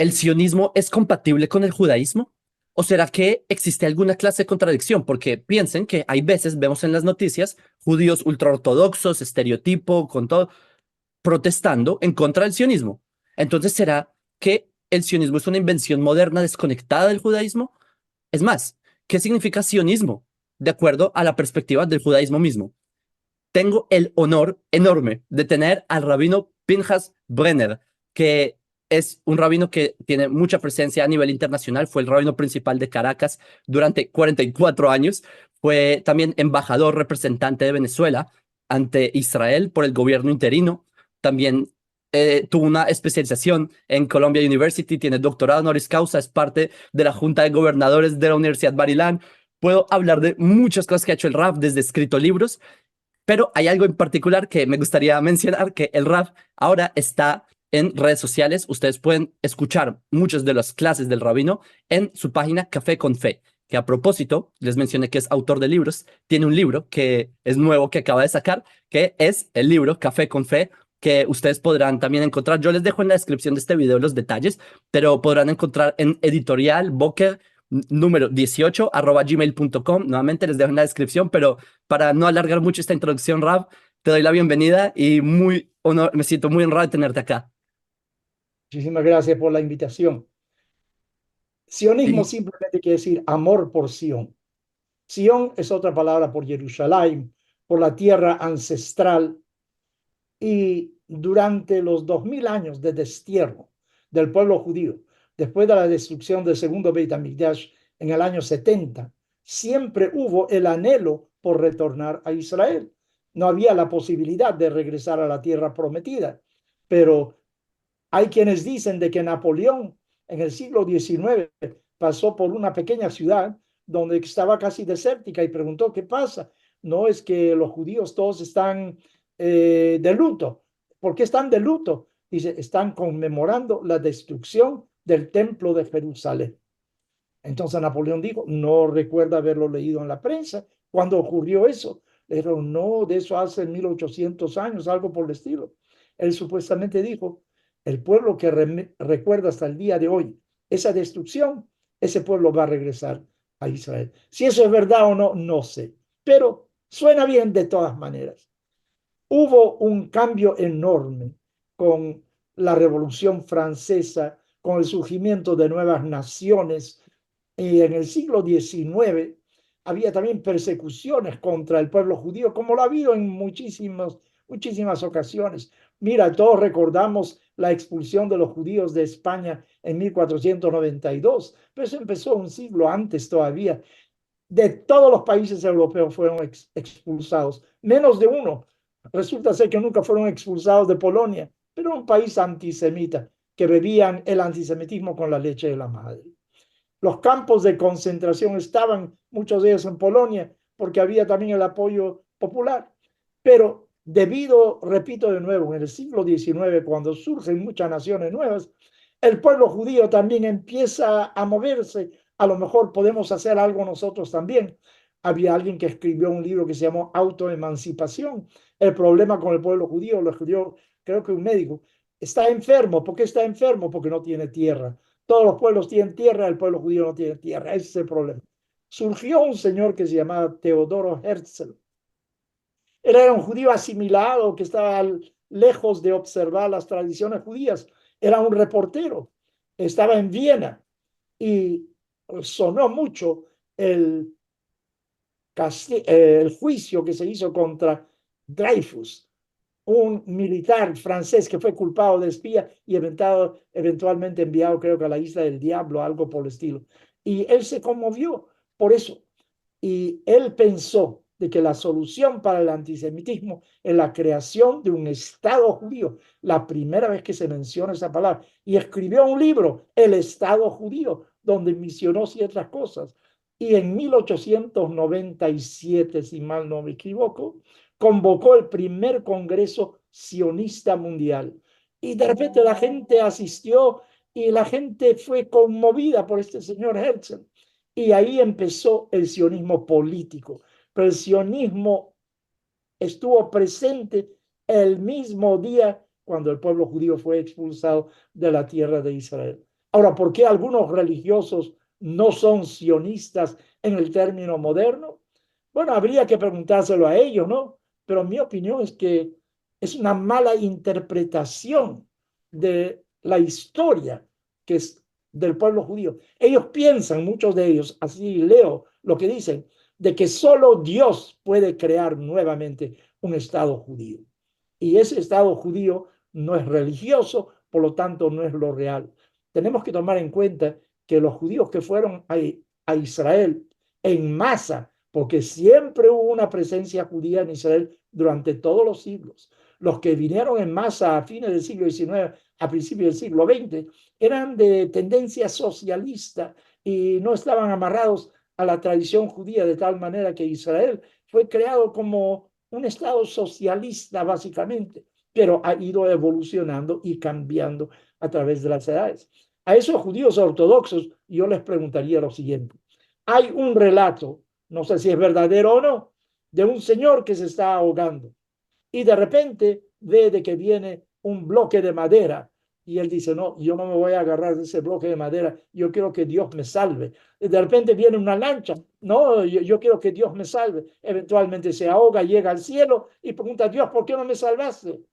¿El sionismo es compatible con el judaísmo? ¿O será que existe alguna clase de contradicción? Porque piensen que hay veces, vemos en las noticias, judíos ultraortodoxos, estereotipo, con todo, protestando en contra del sionismo. Entonces, ¿será que el sionismo es una invención moderna desconectada del judaísmo? Es más, ¿qué significa sionismo? De acuerdo a la perspectiva del judaísmo mismo. Tengo el honor enorme de tener al rabino Pinhas Brenner, que es un rabino que tiene mucha presencia a nivel internacional. Fue el rabino principal de Caracas durante 44 años. Fue también embajador representante de Venezuela ante Israel por el gobierno interino. También tuvo una especialización en Columbia University, tiene doctorado honoris causa, es parte de la Junta de Gobernadores de la Universidad Barilán. Puedo hablar de muchas cosas que ha hecho el RAF, desde escrito libros, pero hay algo en particular que me gustaría mencionar, que el rap ahora está en redes sociales. Ustedes pueden escuchar muchas de las clases del rabino en su página Café con Fe, que a propósito, les mencioné que es autor de libros, tiene un libro que es nuevo que acaba de sacar, que es el libro Café con Fe, que ustedes podrán también encontrar. Yo les dejo en la descripción de este video los detalles, pero podrán encontrar en editorial Boker número 18 @gmail.com. Nuevamente les dejo en la descripción, pero para no alargar mucho esta introducción, Rab, te doy la bienvenida y me siento muy honrado de tenerte acá. Muchísimas gracias por la invitación. Sionismo Sí, simplemente quiere decir amor por Sión. Sión es otra palabra por Jerusalén, por la tierra ancestral. Y durante los 2000 años de destierro del pueblo judío, después de la destrucción del segundo Beit HaMikdash en el año 70, siempre hubo el anhelo por retornar a Israel. No había la posibilidad de regresar a la tierra prometida, pero hay quienes dicen de que Napoleón en el siglo XIX pasó por una pequeña ciudad donde estaba casi desértica y preguntó, ¿qué pasa? No es que los judíos todos están de luto. ¿Por qué están de luto? Dice, están conmemorando la destrucción del templo de Jerusalén. Entonces Napoleón dijo, no recuerda haberlo leído en la prensa. Cuando ocurrió eso, le dijeron, no, de eso hace 1800 años, algo por el estilo. Él supuestamente dijo, el pueblo que recuerda hasta el día de hoy esa destrucción, ese pueblo va a regresar a Israel. Si eso es verdad o no, no sé, pero suena bien de todas maneras. Hubo un cambio enorme con la Revolución Francesa, con el surgimiento de nuevas naciones, y en el siglo XIX había también persecuciones contra el pueblo judío, como lo ha habido en muchísimas ocasiones. Mira, todos recordamos la expulsión de los judíos de España en 1492, pero eso empezó un siglo antes todavía. De todos los países europeos fueron expulsados, menos de uno. Resulta ser que nunca fueron expulsados de Polonia, pero un país antisemita que bebían el antisemitismo con la leche de la madre. Los campos de concentración estaban, muchos de ellos en Polonia, porque había también el apoyo popular. Pero debido, repito de nuevo, en el siglo XIX, cuando surgen muchas naciones nuevas, el pueblo judío también empieza a moverse. A lo mejor podemos hacer algo nosotros también. Había alguien que escribió un libro que se llamó Autoemancipación. El problema con el pueblo judío, lo escribió, creo que un médico, está enfermo. ¿Por qué está enfermo? Porque no tiene tierra. Todos los pueblos tienen tierra, el pueblo judío no tiene tierra. Ese es el problema. Surgió un señor que se llamaba Teodoro Herzl. Él era un judío asimilado que estaba lejos de observar las tradiciones judías. Era un reportero. Estaba en Viena y sonó mucho el, el juicio que se hizo contra Dreyfus, un militar francés que fue culpado de espía y eventualmente enviado, creo que a la isla del Diablo, algo por el estilo. Y él se conmovió por eso. Y él pensó de que la solución para el antisemitismo es la creación de un Estado judío, la primera vez que se menciona esa palabra. Y escribió un libro, El Estado judío, donde misionó ciertas cosas. Y en 1897, si mal no me equivoco, convocó el primer Congreso Sionista Mundial. Y de repente la gente asistió y la gente fue conmovida por este señor Herzl. Y ahí empezó el sionismo político. Pero el sionismo estuvo presente el mismo día cuando el pueblo judío fue expulsado de la tierra de Israel. Ahora, ¿por qué algunos religiosos no son sionistas en el término moderno? Bueno, habría que preguntárselo a ellos, ¿no? Pero mi opinión es que es una mala interpretación de la historia que es del pueblo judío. Ellos piensan, muchos de ellos, así leo lo que dicen, de que solo Dios puede crear nuevamente un Estado judío. Y ese Estado judío no es religioso, por lo tanto no es lo real. Tenemos que tomar en cuenta que los judíos que fueron a Israel en masa, porque siempre hubo una presencia judía en Israel durante todos los siglos. Los que vinieron en masa a fines del siglo XIX, a principios del siglo XX, eran de tendencia socialista y no estaban amarrados a la tradición judía, de tal manera que Israel fue creado como un Estado socialista básicamente, pero ha ido evolucionando y cambiando a través de las edades. A esos judíos ortodoxos yo les preguntaría lo siguiente. Hay un relato, no sé si es verdadero o no, de un señor que se está ahogando y de repente ve de que viene un bloque de madera y él dice, no, yo no me voy a agarrar de ese bloque de madera, yo quiero que Dios me salve. Y de repente viene una lancha, no, yo quiero que Dios me salve. Eventualmente se ahoga, llega al cielo y pregunta a Dios, ¿por qué no me salvaste?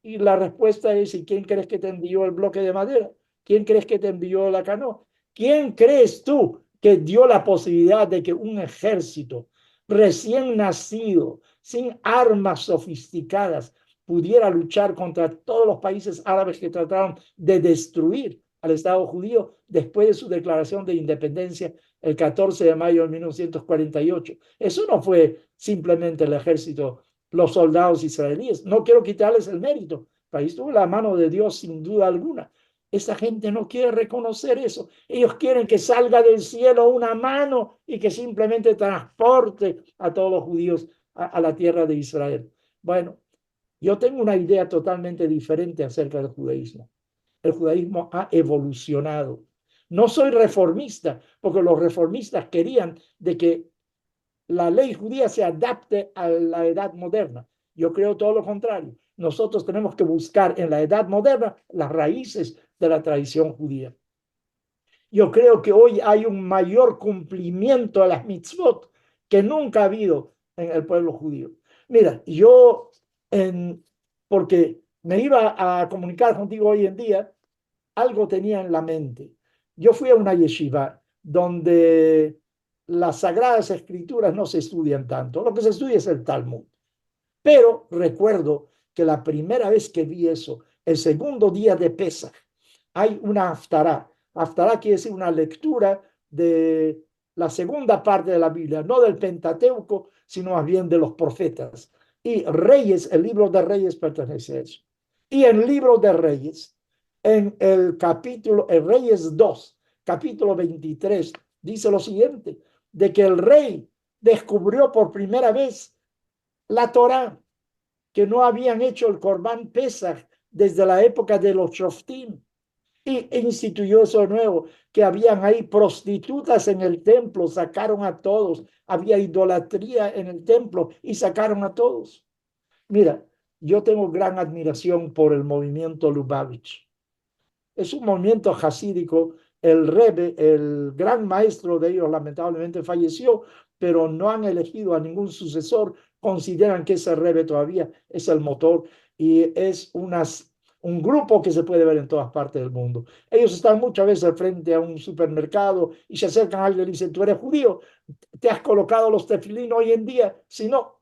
Y la respuesta es, ¿y quién crees que te envió el bloque de madera? ¿Quién crees que te envió la canoa? ¿Quién crees tú que dio la posibilidad de que un ejército recién nacido, sin armas sofisticadas, pudiera luchar contra todos los países árabes que trataron de destruir al Estado judío después de su declaración de independencia el 14 de mayo de 1948? Eso no fue simplemente el ejército, los soldados israelíes. No quiero quitarles el mérito, pero ahí estuvo la mano de Dios sin duda alguna. Esta gente no quiere reconocer eso. Ellos quieren que salga del cielo una mano y que simplemente transporte a todos los judíos a la tierra de Israel. Bueno, yo tengo una idea totalmente diferente acerca del judaísmo. El judaísmo ha evolucionado. No soy reformista, porque los reformistas querían de que la ley judía se adapte a la edad moderna. Yo creo todo lo contrario. Nosotros tenemos que buscar en la edad moderna las raíces de la tradición judía. Yo creo que hoy hay un mayor cumplimiento a las mitzvot que nunca ha habido en el pueblo judío. Mira, porque me iba a comunicar contigo hoy en día, algo tenía en la mente. Yo fui a una yeshiva donde las sagradas escrituras no se estudian tanto, lo que se estudia es el Talmud. Pero recuerdo que la primera vez que vi eso, el segundo día de Pesach, hay una haftará. Haftará quiere decir una lectura de la segunda parte de la Biblia, no del Pentateuco, sino más bien de los profetas. Y Reyes, el libro de Reyes pertenece a eso. Y en el libro de Reyes, en el capítulo, en Reyes 2, capítulo 23, dice lo siguiente, de que el rey descubrió por primera vez la Torá, que no habían hecho el Corbán Pesach desde la época de los Shoftim, y instituyó eso nuevo, que habían ahí prostitutas en el templo, sacaron a todos, había idolatría en el templo y sacaron a todos. Mira, yo tengo gran admiración por el movimiento Lubavitch. Es un movimiento jasídico. El Rebbe, el gran maestro de ellos, lamentablemente falleció, pero no han elegido a ningún sucesor. Consideran que ese Rebbe todavía es el motor y es un grupo que se puede ver en todas partes del mundo. Ellos están muchas veces frente a un supermercado y se acercan a alguien y dicen, ¿tú eres judío? ¿Te has colocado los tefilín hoy en día? Si no,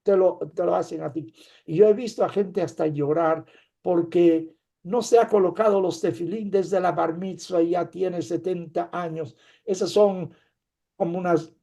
te lo hacen a ti. Y yo he visto a gente hasta llorar porque no se ha colocado los tefilín desde la bar mitzvah y ya tiene 70 años. Esas son como unas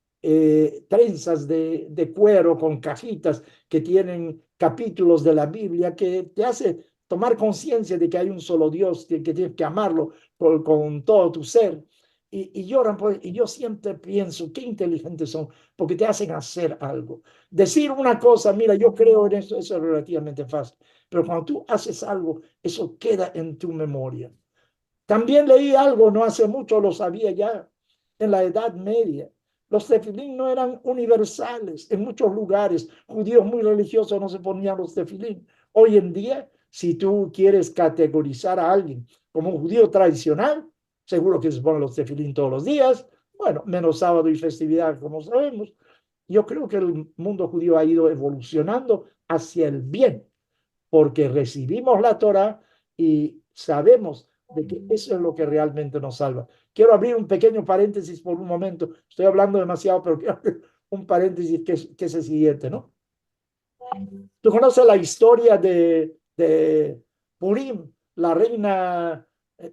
trenzas de cuero con cajitas que tienen capítulos de la Biblia que te hace tomar conciencia de que hay un solo Dios, que tienes que amarlo con todo tu ser. Y lloran, y yo siempre pienso, qué inteligentes son, porque te hacen hacer algo. Decir una cosa, mira, yo creo en eso es relativamente fácil, pero cuando tú haces algo, eso queda en tu memoria. También leí algo, no hace mucho, lo sabía ya, en la Edad Media. Los tefilín no eran universales. En muchos lugares, judíos muy religiosos no se ponían los tefilín. Hoy en día, si tú quieres categorizar a alguien como un judío tradicional, seguro que se ponen los tefilín todos los días, bueno, menos sábado y festividad, como sabemos. Yo creo que el mundo judío ha ido evolucionando hacia el bien, porque recibimos la Torah y sabemos de que eso es lo que realmente nos salva. Quiero abrir un pequeño paréntesis por un momento. Estoy hablando demasiado, pero quiero abrir un paréntesis que es el siguiente, ¿no? Tú conoces la historia de Purim. La reina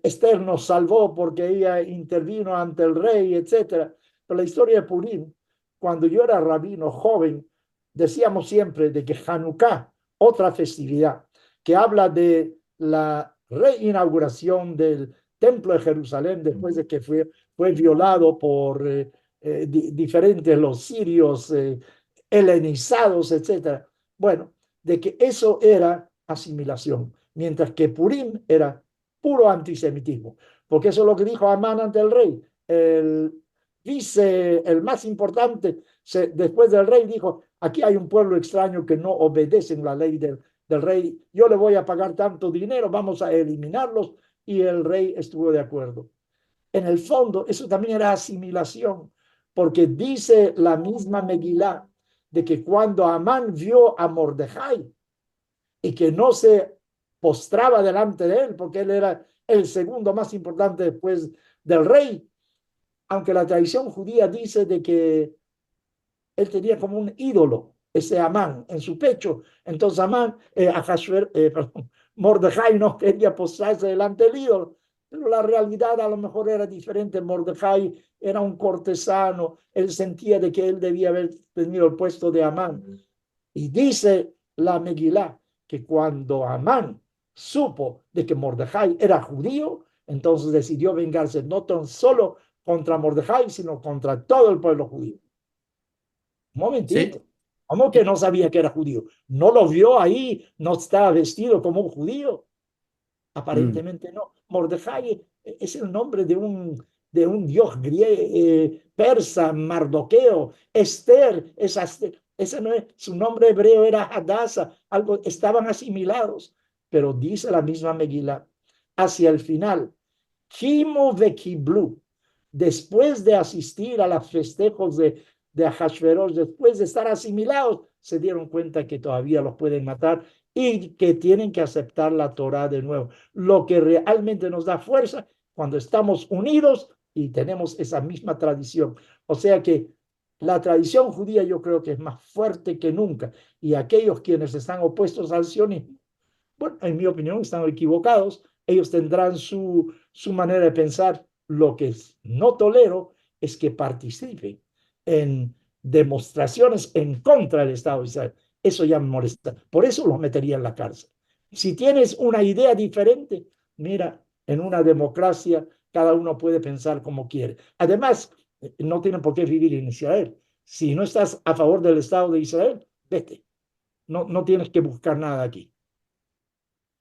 Esther nos salvó porque ella intervino ante el rey, etcétera. Pero la historia de Purim, cuando yo era rabino joven, decíamos siempre de que Hanukkah, otra festividad, que habla de la reinauguración del templo de Jerusalén después de que fue violado por diferentes, los sirios, helenizados, etcétera. Bueno, de que eso era asimilación, mientras que Purim era puro antisemitismo, porque eso es lo que dijo Amán ante el rey. El el más importante, después del rey, dijo, aquí hay un pueblo extraño que no obedecen la ley del rey, yo le voy a pagar tanto dinero, vamos a eliminarlos, y el rey estuvo de acuerdo. En el fondo, eso también era asimilación, porque dice la misma Megilá de que cuando Amán vio a Mordejai y que no se postraba delante de él, porque él era el segundo más importante después del rey, aunque la tradición judía dice de que él tenía como un ídolo, ese Amán, en su pecho. Entonces perdón, Mordejai no quería postrarse delante del ídolo, pero la realidad a lo mejor era diferente. Mordejai era un cortesano, él sentía de que él debía haber tenido el puesto de Amán. Y dice la Megilá que cuando Amán supo de que Mordejai era judío, entonces decidió vengarse no tan solo contra Mordejai, sino contra todo el pueblo judío. Un Sí. momentito. ¿Cómo que Y- no sabía que era judío? ¿No lo vio ahí? ¿No estaba vestido como un judío? mm, Aparentemente no. Mordejai es el nombre de un dios persa, Mardoqueo. Esther, ese no es, su nombre hebreo era Hadassah. Algo, estaban asimilados. Pero dice la misma Megilá, hacia el final, Kimu Vekiblu, después de asistir a los festejos de Ahashverosh, después de estar asimilados, se dieron cuenta que todavía los pueden matar y que tienen que aceptar la Torah de nuevo. Lo que realmente nos da fuerza cuando estamos unidos y tenemos esa misma tradición. O sea que la tradición judía yo creo que es más fuerte que nunca y aquellos quienes están opuestos al sionismo, bueno, en mi opinión están equivocados. Ellos tendrán su manera de pensar. Lo que no tolero es que participen en demostraciones en contra del Estado de Israel. Eso ya me molesta. Por eso los metería en la cárcel. Si tienes una idea diferente, mira, en una democracia cada uno puede pensar como quiere. Además, no tienen por qué vivir en Israel. Si no estás a favor del Estado de Israel, vete. No, no tienes que buscar nada aquí.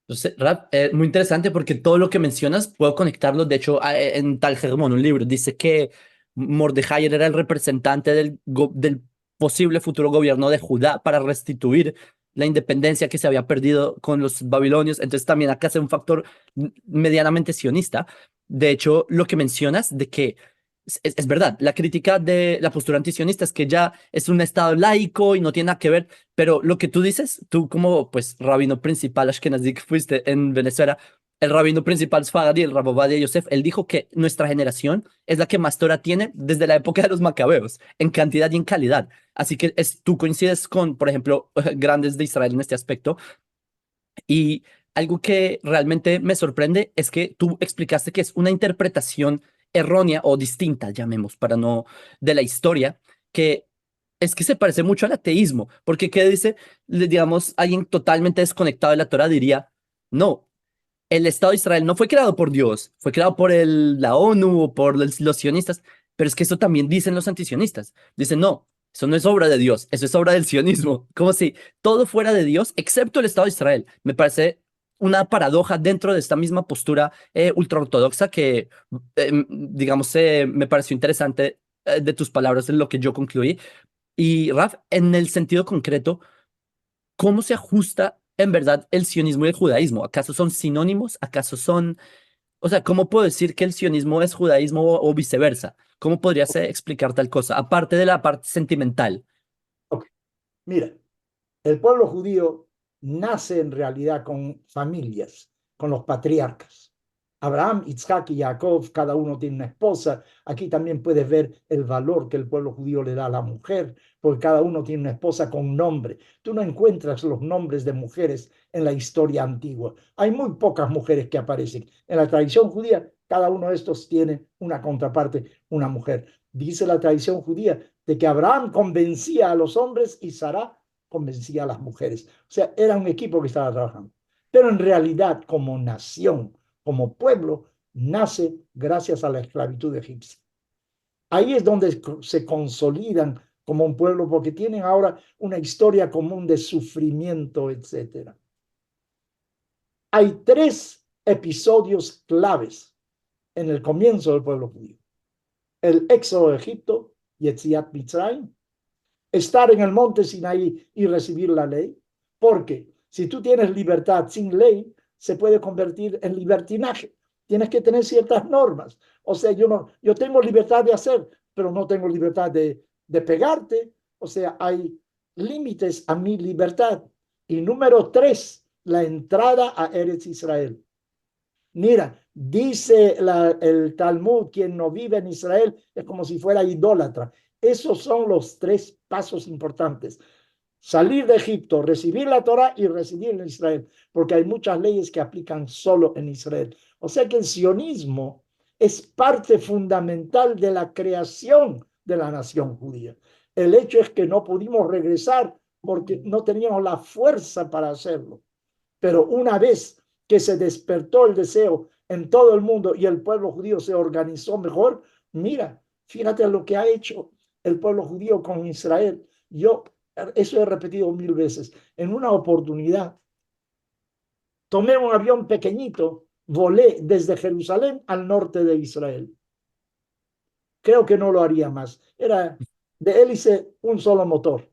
Entonces, Rap, muy interesante porque todo lo que mencionas puedo conectarlo. De hecho, en Tal Germón, un libro, dice que Mordejai era el representante del posible futuro gobierno de Judá para restituir la independencia que se había perdido con los babilonios. Entonces, también acá es un factor medianamente sionista. De hecho, lo que mencionas de que es verdad, la crítica de la postura antisionista es que ya es un estado laico y no tiene nada que ver, pero lo que tú dices, tú como pues rabino principal Ashkenazi que fuiste en Venezuela, el rabino principal Sfaradi, el Rab Ovadia Yosef, él dijo que nuestra generación es la que más Torah tiene desde la época de los macabeos, en cantidad y en calidad. Así que tú coincides con, por ejemplo, grandes de Israel en este aspecto. Y algo que realmente me sorprende es que tú explicaste que es una interpretación errónea o distinta, llamemos, para no, de la historia, que es que se parece mucho al ateísmo, porque ¿qué dice? Digamos, alguien totalmente desconectado de la Torah diría, no, el Estado de Israel no fue creado por Dios, fue creado por la ONU o por los sionistas, pero es que eso también dicen los antisionistas. Dicen, no, eso no es obra de Dios, eso es obra del sionismo. Como si todo fuera de Dios, excepto el Estado de Israel. Me parece una paradoja dentro de esta misma postura ultraortodoxa que, digamos, me pareció interesante de tus palabras en lo que yo concluí. Y Raf, en el sentido concreto, ¿cómo se ajusta en verdad el sionismo y el judaísmo? ¿Acaso son sinónimos? ¿Acaso son O sea, ¿cómo puedo decir que el sionismo es judaísmo o viceversa? ¿Cómo podrías explicar tal cosa? Aparte de la parte sentimental. Ok, mira, el pueblo judío nace en realidad con familias, con los patriarcas. Abraham, Isaac y Jacob, cada uno tiene una esposa. Aquí también puedes ver el valor que el pueblo judío le da a la mujer, porque cada uno tiene una esposa con nombre. Tú no encuentras los nombres de mujeres en la historia antigua. Hay muy pocas mujeres que aparecen. En la tradición judía, cada uno de estos tiene una contraparte, una mujer. Dice la tradición judía de que Abraham convencía a los hombres y Sara convencía a las mujeres. O sea, era un equipo que estaba trabajando. Pero en realidad, como nación, como pueblo, nace gracias a la esclavitud egipcia. Ahí es donde se consolidan como un pueblo porque tienen ahora una historia común de sufrimiento, etcétera. Hay tres episodios claves en el comienzo del pueblo judío. El éxodo de Egipto, Yetziat Mitzrayim, estar en el monte Sinaí y recibir la ley, porque si tú tienes libertad sin ley, se puede convertir en libertinaje. Tienes que tener ciertas normas. O sea, yo tengo libertad de hacer, pero no tengo libertad de pegarte. O sea, hay límites a mi libertad. Y número tres, la entrada a Eretz Israel. Mira, dice el Talmud, quien no vive en Israel es como si fuera idólatra. Esos son los tres pasos importantes. Salir de Egipto, recibir la Torah y residir en Israel, porque hay muchas leyes que aplican solo en Israel. O sea que el sionismo es parte fundamental de la creación de la nación judía. El hecho es que no pudimos regresar porque no teníamos la fuerza para hacerlo. Pero una vez que se despertó el deseo en todo el mundo y el pueblo judío se organizó mejor, mira, fíjate lo que ha hecho el pueblo judío con Israel. Yo eso he repetido 1000 veces. En una oportunidad, tomé un avión pequeñito, volé desde Jerusalén al norte de Israel. Creo que no lo haría más. Era de hélice un solo motor.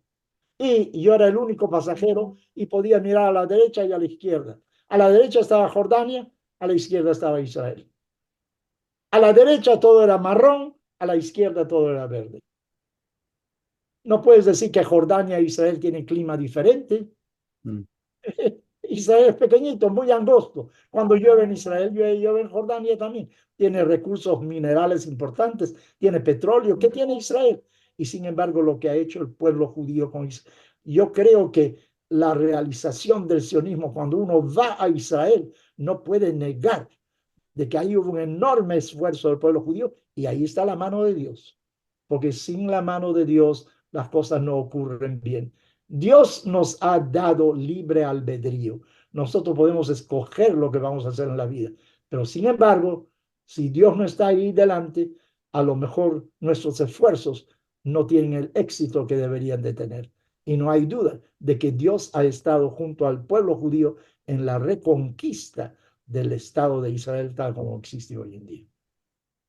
Y yo era el único pasajero y podía mirar a la derecha y a la izquierda. A la derecha estaba Jordania, a la izquierda estaba Israel. A la derecha todo era marrón, a la izquierda todo era verde. No puedes decir que Jordania e Israel tienen clima diferente. Mm. Israel es pequeñito, muy angosto. Cuando llueve en Israel, llueve en Jordania también. Tiene recursos minerales importantes, tiene petróleo. ¿Qué tiene Israel? Y sin embargo, lo que ha hecho el pueblo judío con Israel. Yo creo que la realización del sionismo, cuando uno va a Israel, no puede negar de que ahí hubo un enorme esfuerzo del pueblo judío y ahí está la mano de Dios. Porque sin la mano de Dios las cosas no ocurren bien. Dios nos ha dado libre albedrío. Nosotros podemos escoger lo que vamos a hacer en la vida. Pero sin embargo, si Dios no está ahí delante, a lo mejor nuestros esfuerzos no tienen el éxito que deberían de tener. Y no hay duda de que Dios ha estado junto al pueblo judío en la reconquista del Estado de Israel tal como existe hoy en día.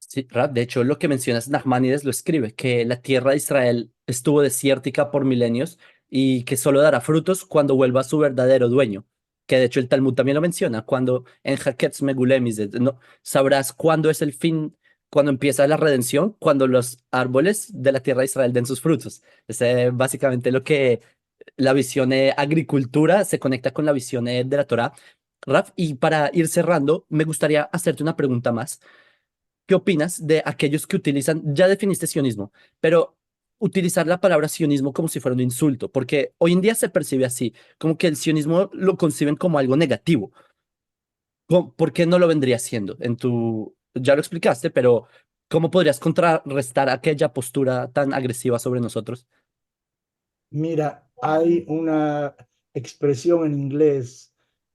Sí, de hecho, lo que mencionas, Nachmanides lo escribe, que la tierra de Israel estuvo desértica por milenios y que solo dará frutos cuando vuelva a su verdadero dueño. Que de hecho el Talmud también lo menciona, cuando en Haketz Megulemis, no, sabrás cuándo es el fin, cuando empieza la redención, cuando los árboles de la tierra de Israel den sus frutos. Es básicamente lo que la visión de agricultura se conecta con la visión de la Torá. Raf, y para ir cerrando, me gustaría hacerte una pregunta más. ¿Qué opinas de aquellos que utilizan, ya definiste sionismo, pero utilizar la palabra sionismo como si fuera un insulto? Porque hoy en día se percibe así, como que el sionismo lo conciben como algo negativo. ¿Por qué no lo vendría siendo? Ya lo explicaste, pero ¿cómo podrías contrarrestar aquella postura tan agresiva sobre nosotros? Mira, hay una expresión en inglés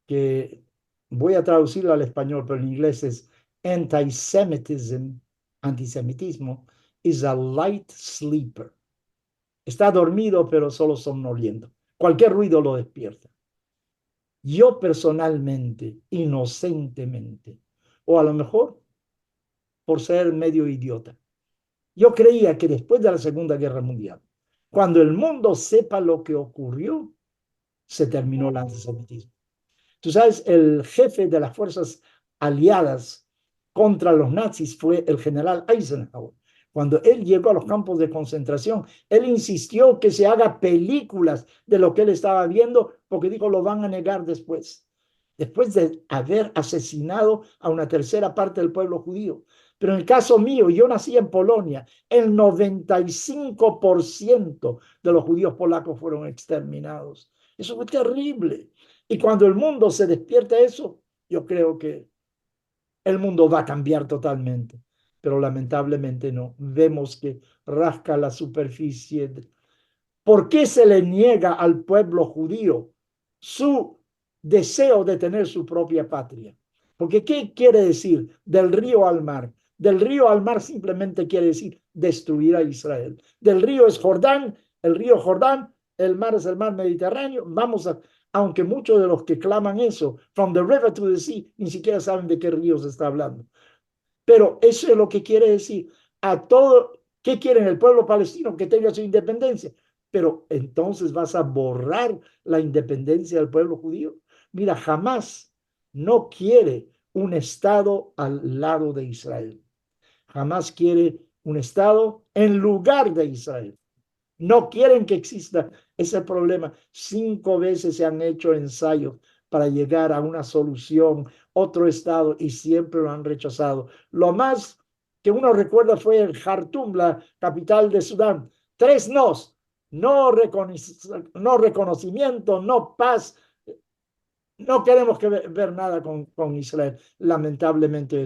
que voy a traducirla al español, pero en inglés es antisemitism, antisemitismo, is a light sleeper. Está dormido, pero solo somnoliento. Cualquier ruido lo despierta. Yo personalmente, inocentemente, o a lo mejor por ser medio idiota, yo creía que después de la Segunda Guerra Mundial, cuando el mundo sepa lo que ocurrió, se terminó el antisemitismo. Tú sabes, el jefe de las fuerzas aliadas contra los nazis fue el general Eisenhower. Cuando él llegó a los campos de concentración, él insistió que se haga películas de lo que él estaba viendo, porque dijo, lo van a negar después. Después de haber asesinado a una tercera parte del pueblo judío. Pero en el caso mío, yo nací en Polonia, el 95% de los judíos polacos fueron exterminados. Eso fue terrible. Y cuando el mundo se despierta a eso, yo creo que el mundo va a cambiar totalmente, pero lamentablemente no. Vemos que rasca la superficie. ¿Por qué se le niega al pueblo judío su deseo de tener su propia patria? Porque ¿qué quiere decir del río al mar? Del río al mar simplemente quiere decir destruir a Israel. Del río es Jordán, el río Jordán, el mar es el mar Mediterráneo. Aunque muchos de los que claman eso, from the river to the sea, ni siquiera saben de qué río se está hablando. Pero eso es lo que quiere decir a todo. ¿Qué quieren el pueblo palestino? Que tenga su independencia. Pero entonces vas a borrar la independencia del pueblo judío. Mira, jamás no quiere un Estado al lado de Israel. Jamás quiere un Estado en lugar de Israel. No quieren que exista ese problema. 5 veces se han hecho ensayos para llegar a una solución, otro Estado, y siempre lo han rechazado. Lo más que uno recuerda fue el Jartum, la capital de Sudán. 3 nos, no reconocimiento, no paz. No queremos ver nada con Israel. Lamentablemente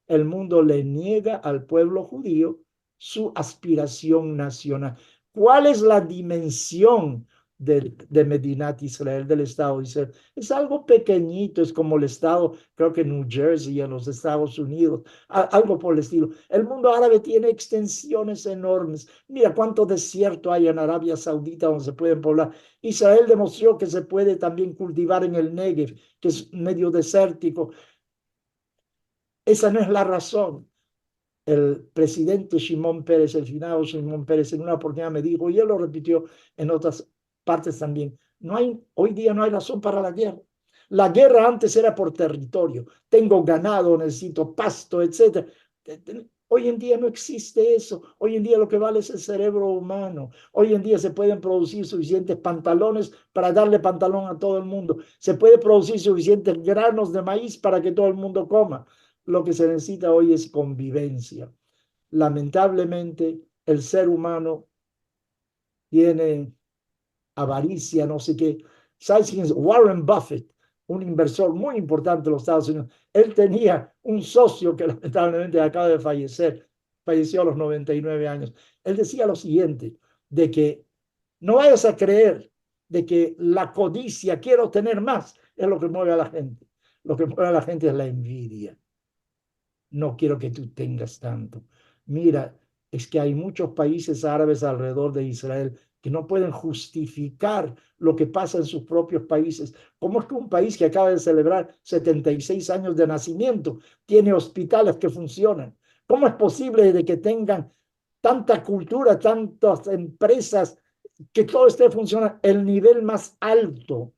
el mundo le niega al pueblo judío su aspiración nacional. ¿Cuál es la dimensión de Medinat Israel, del Estado de Israel? Es algo pequeñito, es como el Estado, creo que New Jersey en los Estados Unidos, algo por el estilo. El mundo árabe tiene extensiones enormes. Mira cuánto desierto hay en Arabia Saudita donde se pueden poblar. Israel demostró que se puede también cultivar en el Negev, que es medio desértico. Esa no es la razón. El presidente Shimon Peres, el finado Shimon Peres, en una oportunidad me dijo, y él lo repitió en otras partes también, hoy día no hay razón para la guerra. La guerra antes era por territorio. Tengo ganado, necesito pasto, etc. Hoy en día no existe eso. Hoy en día lo que vale es el cerebro humano. Hoy en día se pueden producir suficientes pantalones para darle pantalón a todo el mundo. Se puede producir suficientes granos de maíz para que todo el mundo coma. Lo que se necesita hoy es convivencia. Lamentablemente, el ser humano tiene avaricia, no sé qué. ¿Sabes quién es? Warren Buffett, un inversor muy importante de los Estados Unidos. Él tenía un socio que lamentablemente acaba de fallecer, falleció a los 99 años. Él decía lo siguiente, de que no vayas a creer de que la codicia, quiero tener más, es lo que mueve a la gente. Lo que mueve a la gente es la envidia. No quiero que tú tengas tanto. Mira, es que hay muchos países árabes alrededor de Israel que no pueden justificar lo que pasa en sus propios países. ¿Cómo es que un país que acaba de celebrar 76 años de nacimiento tiene hospitales que funcionan? ¿Cómo es posible de que tengan tanta cultura, tantas empresas, que todo esté funcionando? El nivel más alto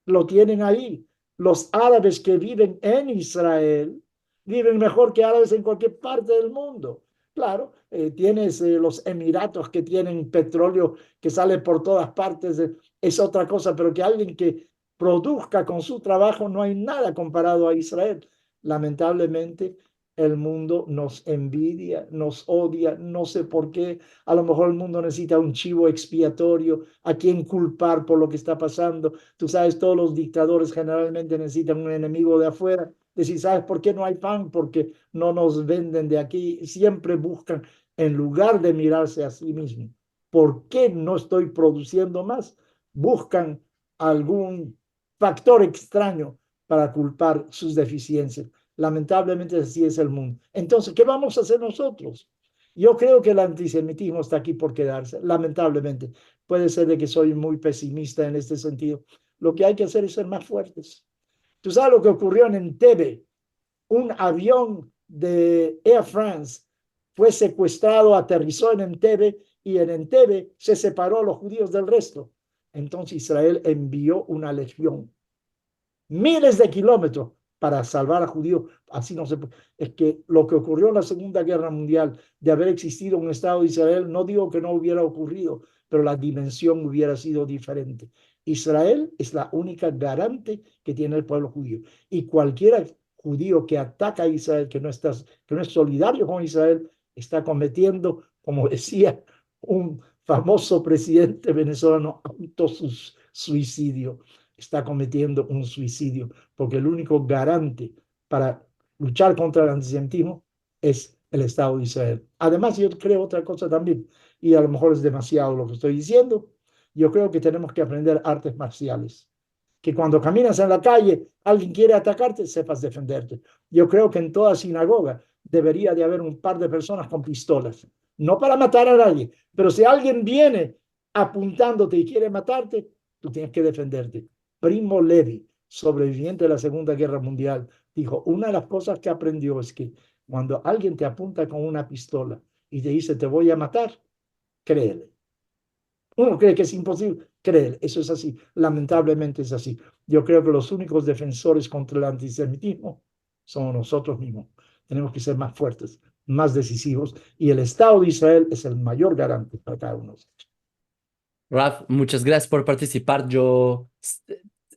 lo tienen ahí. Los árabes que viven en Israel viven mejor que árabes en cualquier parte del mundo. Claro, tienes los Emiratos que tienen petróleo que sale por todas partes, es otra cosa, pero que alguien que produzca con su trabajo no hay nada comparado a Israel. Lamentablemente, el mundo nos envidia, nos odia, no sé por qué. A lo mejor el mundo necesita un chivo expiatorio a quien culpar por lo que está pasando. Tú sabes, todos los dictadores generalmente necesitan un enemigo de afuera. Decir, ¿sabes por qué no hay pan? Porque no nos venden de aquí. Siempre buscan, en lugar de mirarse a sí mismo, ¿por qué no estoy produciendo más? Buscan algún factor extraño para culpar sus deficiencias. Lamentablemente así es el mundo. Entonces, ¿qué vamos a hacer nosotros? Yo creo que el antisemitismo está aquí por quedarse, lamentablemente. Puede ser de que soy muy pesimista en este sentido. Lo que hay que hacer es ser más fuertes. ¿Tú sabes lo que ocurrió en Entebbe? Un avión de Air France fue secuestrado, aterrizó en Entebbe y en Entebbe se separó a los judíos del resto. Entonces Israel envió una legión, miles de kilómetros, para salvar a judíos. Así no se puede. Es que lo que ocurrió en la Segunda Guerra Mundial, de haber existido un Estado de Israel, no digo que no hubiera ocurrido, pero la dimensión hubiera sido diferente. Israel es la única garante que tiene el pueblo judío. Y cualquier judío que ataca a Israel, que no es solidario con Israel, está cometiendo, como decía un famoso presidente venezolano, autosuicidio. Está cometiendo un suicidio, porque el único garante para luchar contra el antisemitismo es el Estado de Israel. Además, yo creo otra cosa también, y a lo mejor es demasiado lo que estoy diciendo, yo creo que tenemos que aprender artes marciales. Que cuando caminas en la calle, alguien quiere atacarte, sepas defenderte. Yo creo que en toda sinagoga debería de haber un par de personas con pistolas, no para matar a nadie, pero si alguien viene apuntándote y quiere matarte, tú tienes que defenderte. Primo Levi, sobreviviente de la Segunda Guerra Mundial, dijo, una de las cosas que aprendió es que cuando alguien te apunta con una pistola y te dice, te voy a matar, créele. Uno cree que es imposible, créele, eso es así, lamentablemente es así. Yo creo que los únicos defensores contra el antisemitismo somos nosotros mismos. Tenemos que ser más fuertes, más decisivos, y el Estado de Israel es el mayor garante para cada uno de nosotros. Raf, muchas gracias por participar.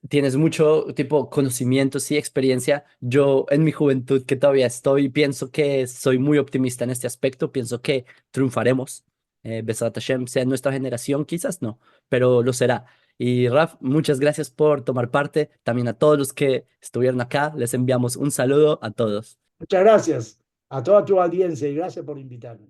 Tienes mucho tipo conocimientos y experiencia. Yo en mi juventud que todavía estoy, pienso que soy muy optimista en este aspecto. Pienso que triunfaremos. Besat Hashem, sea en nuestra generación, quizás no, pero lo será. Y Raf, muchas gracias por tomar parte. También a todos los que estuvieron acá, les enviamos un saludo a todos. Muchas gracias a toda tu audiencia y gracias por invitarme.